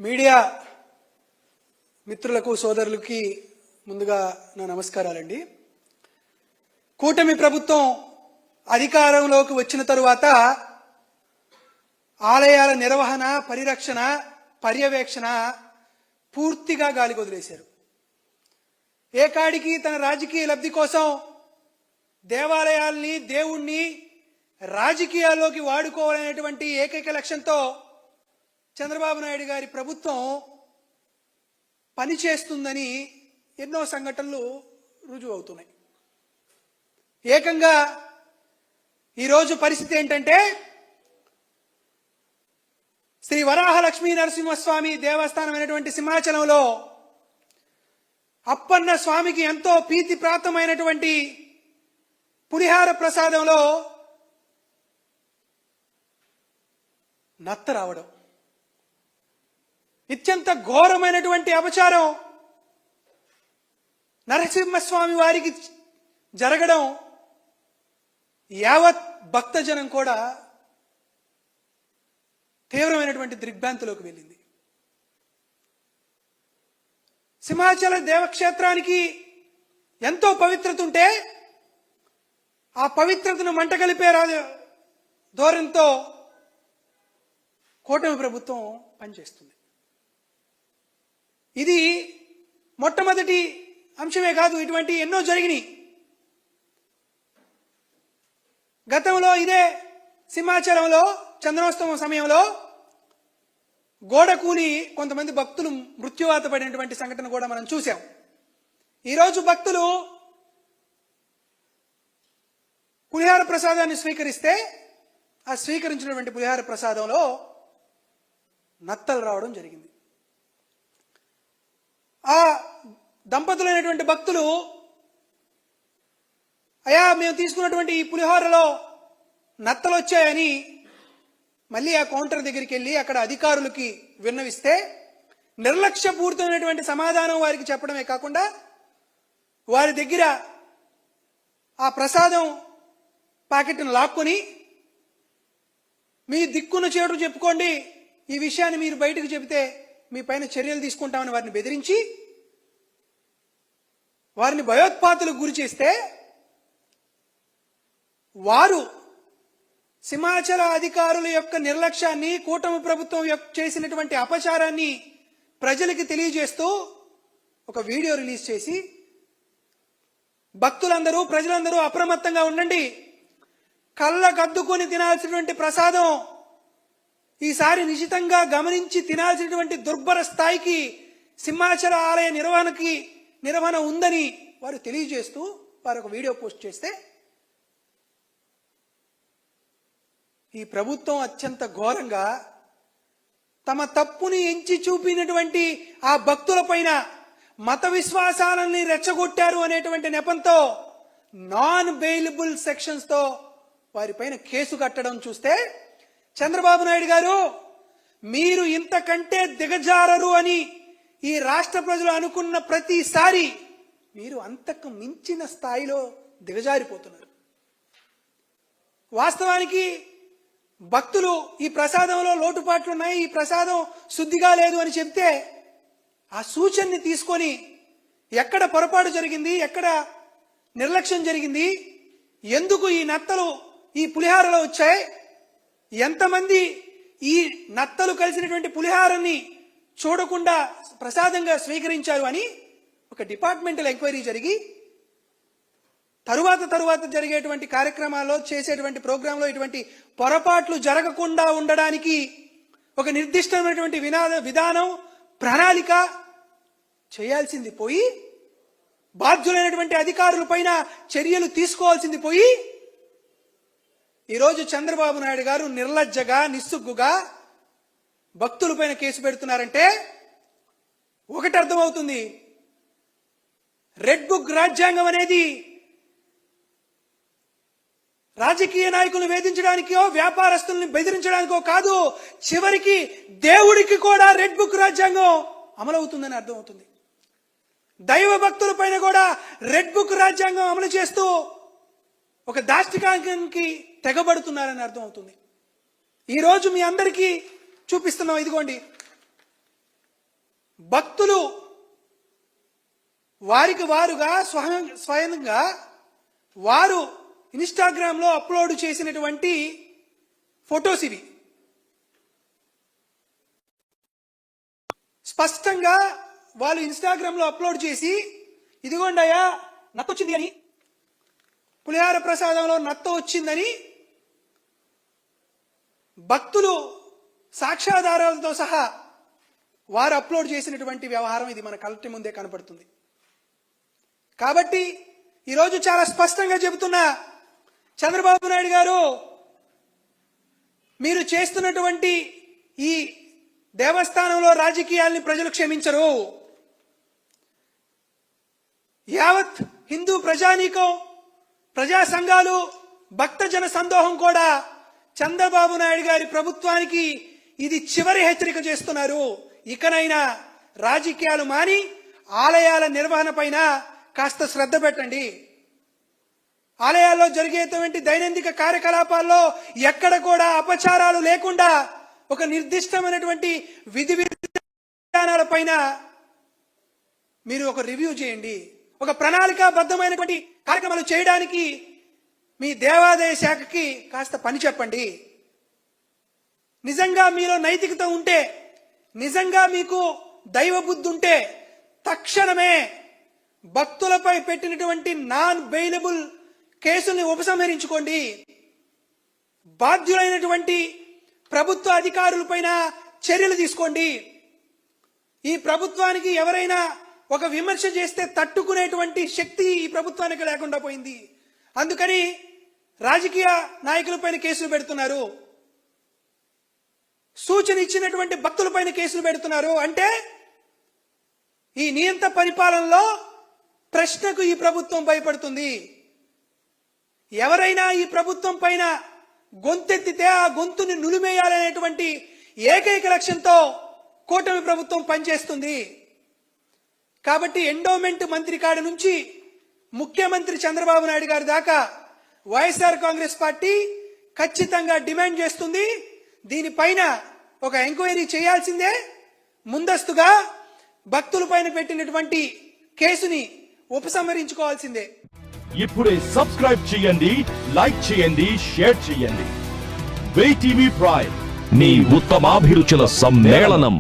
Media మిత్రులకు సోదరులకి ముందుగా నా నమస్కారాలండి. కూటమి ప్రభుత్వం అధికారంలోకి వచ్చిన తరువాత ఆలయాల నిర్వహణ, పరిరక్షణ, పర్యవేక్షణ పూర్తిగా గాలికి వదిలేశారు. ఏకాడికి తన రాజకీయ లబ్ధి కోసం దేవాలయాల్ని, దేవుణ్ణి రాజకీయాల్లోకి వాడుకోవాలనేటువంటి ఏకైక లక్ష్యంతో చంద్రబాబు నాయుడు గారి ప్రభుత్వం పనిచేస్తుందని ఎన్నో సంఘటనలు రుజువు అవుతున్నాయి. ఏకంగా ఈరోజు పరిస్థితి ఏంటంటే, శ్రీ వరాహ లక్ష్మీ నరసింహస్వామి దేవస్థానమైనటువంటి సింహాచలంలో అప్పన్న స్వామికి ఎంతో ప్రీతిప్రాప్తమైనటువంటి పులిహార ప్రసాదంలో నత్త రావడం, అత్యంత ఘోరమైనటువంటి అపచారం నరసింహస్వామి వారికి జరగడం యావత్ భక్తజనం కూడా తీవ్రమైనటువంటి దిగ్భ్రాంతిలోకి వెళ్ళింది. సింహాచల దేవక్షేత్రానికి ఎంతో పవిత్రత ఉంటే ఆ పవిత్రతను మంటగలిపే ధోరణితో కూటమి ప్రభుత్వం పనిచేస్తుంది. ఇది మొట్టమొదటి అంశమే కాదు, ఇటువంటి ఎన్నో జరిగినాయి. గతంలో ఇదే సింహాచలంలో చందనోత్సవం సమయంలో గోడ కూలి కొంతమంది భక్తులు మృత్యువాత పడినటువంటి సంఘటన కూడా మనం చూసాం. ఈరోజు భక్తులు పులిహార ప్రసాదాన్ని స్వీకరిస్తే ఆ స్వీకరించినటువంటి పులిహార ప్రసాదంలో నత్తలు రావడం జరిగింది. ఆ దంపతులైనటువంటి భక్తులు, అయ్యా మేము తీసుకున్నటువంటి ఈ పులిహోరలో నత్తలు వచ్చాయని మళ్ళీ ఆ కౌంటర్ దగ్గరికి వెళ్ళి అక్కడ అధికారులకి విన్నవిస్తే నిర్లక్ష్యపూరితమైనటువంటి సమాధానం వారికి చెప్పడమే కాకుండా వారి దగ్గర ఆ ప్రసాదం ప్యాకెట్ను లాక్కొని మీ దిక్కున్న చేటు చెప్పుకోండి, ఈ విషయాన్ని మీరు బయటకు చెబితే మీ పైన చర్యలు తీసుకుంటామని వారిని బెదిరించి వారిని భయోత్పాతులకు గురి చేస్తే వారు సింహాచల అధికారుల యొక్క నిర్లక్ష్యాన్ని, కూటమి ప్రభుత్వం చేసినటువంటి అపచారాన్ని ప్రజలకి తెలియజేస్తూ ఒక వీడియో రిలీజ్ చేసి భక్తులందరూ, ప్రజలందరూ అప్రమత్తంగా ఉండండి, కళ్ళకద్దుకొని తినాల్సినటువంటి ప్రసాదం ఈసారి నిశితంగా గమనించి తినాల్సినటువంటి దుర్భర స్థాయికి సింహాచల ఆలయ నిర్వహణ ఉందని వారు తెలియజేస్తూ వారు ఒక వీడియో పోస్ట్ చేస్తే ఈ ప్రభుత్వం అత్యంత ఘోరంగా తమ తప్పుని ఎంచి చూపినటువంటి ఆ భక్తుల పైన మత విశ్వాసాలని రెచ్చగొట్టారు అనేటువంటి నెపంతో నాన్ బెయిలబుల్ సెక్షన్స్తో వారిపైన కేసు కట్టడం చూస్తే, చంద్రబాబు నాయుడు గారు మీరు ఇంతకంటే దిగజారరు అని ఈ రాష్ట్ర ప్రజలు అనుకున్న ప్రతిసారి మీరు అంతకు మించిన స్థాయిలో దిగజారిపోతున్నారు. వాస్తవానికి భక్తులు ఈ ప్రసాదంలో లోటుపాట్లు ఉన్నాయి, ఈ ప్రసాదం శుద్ధిగా లేదు అని చెప్తే ఆ సూచనని తీసుకొని ఎక్కడ పొరపాటు జరిగింది, ఎక్కడ నిర్లక్ష్యం జరిగింది, ఎందుకు ఈ నత్తలు ఈ పులిహారలో వచ్చాయి, ఎంతమంది ఈ నత్తలు కలిసినటువంటి పులిహారాన్ని చూడకుండా ప్రసాదంగా స్వీకరించారు అని ఒక డిపార్ట్మెంటల్ ఎంక్వైరీ జరిగి తరువాత జరిగేటువంటి కార్యక్రమాల్లో, చేసేటువంటి ప్రోగ్రాంలో ఇటువంటి పొరపాట్లు జరగకుండా ఉండడానికి ఒక నిర్దిష్టమైనటువంటి విధానం, ప్రణాళిక చేయాల్సింది పోయి, బాధ్యులైనటువంటి అధికారుల పైన చర్యలు తీసుకోవాల్సింది పోయి, ఈరోజు చంద్రబాబు నాయుడు గారు నిర్లజ్జగా, నిస్సుగ్గుగా భక్తులపైన కేసు పెడుతున్నారంటే ఒకటి అర్థమవుతుంది, రెడ్ బుక్ రాజ్యాంగం అనేది రాజకీయ నాయకులను వేధించడానికో, వ్యాపారస్తుల్ని బెదిరించడానికో కాదు, చివరికి దేవుడికి కూడా రెడ్ బుక్ రాజ్యాంగం అమలవుతుందని అర్థమవుతుంది. దైవ భక్తుల పైన కూడా రెడ్ బుక్ రాజ్యాంగం అమలు చేస్తూ ఒక దాష్టికానికి తెగబడుతున్నారని అర్థమవుతుంది. ఈరోజు మీ అందరికీ చూపిస్తున్నాం, ఇదిగోండి భక్తులు వారికి వారుగా స్వయంగా వారు ఇన్స్టాగ్రామ్లో అప్లోడ్ చేసినటువంటి ఫొటోస్ ఇవి. స్పష్టంగా వాళ్ళు ఇన్స్టాగ్రామ్లో అప్లోడ్ చేసి, ఇదిగోండి అయ్యా నత్త వచ్చింది అని, పులిహార ప్రసాదంలో నత్త వచ్చిందని భక్తులు సాక్ష్యాధారాలతో సహా వారు అప్లోడ్ చేసినటువంటి వ్యవహారం ఇది మన కళ్ళ ముందే కనపడుతుంది. కాబట్టి ఈరోజు చాలా స్పష్టంగా చెబుతున్నా, చంద్రబాబు నాయుడు గారు మీరు చేస్తున్నటువంటి ఈ దేవస్థానంలో రాజకీయాల్ని ప్రజలు క్షమించరు. యావత్ హిందూ ప్రజానీకం, ప్రజా సంఘాలు, భక్తజన సందోహం కూడా చంద్రబాబు నాయుడు గారి ప్రభుత్వానికి ఇది చివరి హెచ్చరిక చేస్తున్నారు. ఇకనైనా రాజకీయాలు మాని ఆలయాల నిర్వహణ పైన కాస్త శ్రద్ధ పెట్టండి. ఆలయాల్లో జరిగేటువంటి దైనందిక కార్యకలాపాల్లో ఎక్కడ కూడా అపచారాలు లేకుండా ఒక నిర్దిష్టమైనటువంటి విధి విధానాల పైన మీరు ఒక రివ్యూ చేయండి. ఒక ప్రణాళికాబద్ధమైనటువంటి కార్యక్రమాలు చేయడానికి మీ దేవాదాయ శాఖకి కాస్త పని చెప్పండి. నిజంగా మీలో నైతికత ఉంటే, నిజంగా మీకు దైవ బుద్ధి ఉంటే తక్షణమే భక్తులపై పెట్టినటువంటి నాన్ బెయిలబుల్ కేసుల్ని ఉపసంహరించుకోండి. బాధ్యులైనటువంటి ప్రభుత్వ అధికారులపైన చర్యలు తీసుకోండి. ఈ ప్రభుత్వానికి ఎవరైనా ఒక విమర్శ చేస్తే తట్టుకునేటువంటి శక్తి ఈ ప్రభుత్వానికి లేకుండా పోయింది. అందుకని రాజకీయ నాయకులపైన కేసులు పెడుతున్నారు, సూచన ఇచ్చినటువంటి భక్తులపైన కేసులు పెడుతున్నారు. అంటే ఈ నియంత పరిపాలనలో ప్రశ్నకు ఈ ప్రభుత్వం భయపడుతుంది. ఎవరైనా ఈ ప్రభుత్వం పైన గొంతెత్తితే ఆ గొంతుని నులిమేయాలనేటువంటి ఏకైక లక్ష్యంతో కూటమి ప్రభుత్వం పనిచేస్తుంది. కాబట్టి ఎండోమెంట్ మంత్రి కాడి నుంచి ముఖ్యమంత్రి చంద్రబాబు నాయుడు గారి దాకా వైఎస్ఆర్ కాంగ్రెస్ పార్టీ ఖచ్చితంగా డిమాండ్ చేస్తుంది. దీనిపైన ఒక ఎంక్వైరీ చేయాల్సిందే. ముందస్తుగా భక్తులపైన పెట్టినటువంటి కేసుని ఉపసంహరించుకోవాల్సిందే. ఇప్పుడే సబ్స్క్రైబ్ చేయండి, లైక్ చేయండి, షేర్ చేయండి. VTV ప్రైమ్, మీ ఉత్తమాభిరుచుల సమ్మేళనం.